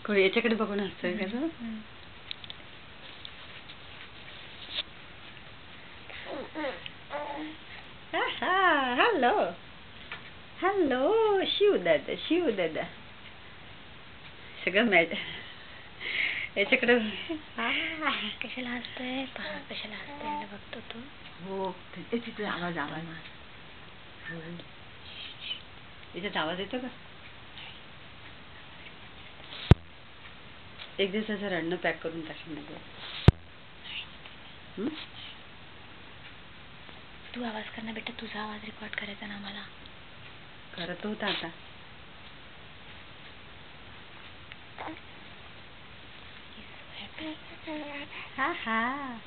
कोणी याच्याकडे बघून हसतोय का तू? हॅलो हॅलो शिवदादा शिवदादा सगळं मॅच याच्याकडे कशाला हसतोय पहा कशाला हसतोय बघतो तू. हो तिथे आवाज आवाज हो याच्यात आवाज येतो का? एक दिवसाचं रडणं पॅक करून टाकेन ना. तू आवाज कर ना बेटा, तुझा आवाज रेकॉर्ड करायचा ना मला. करत होता आता. हा हा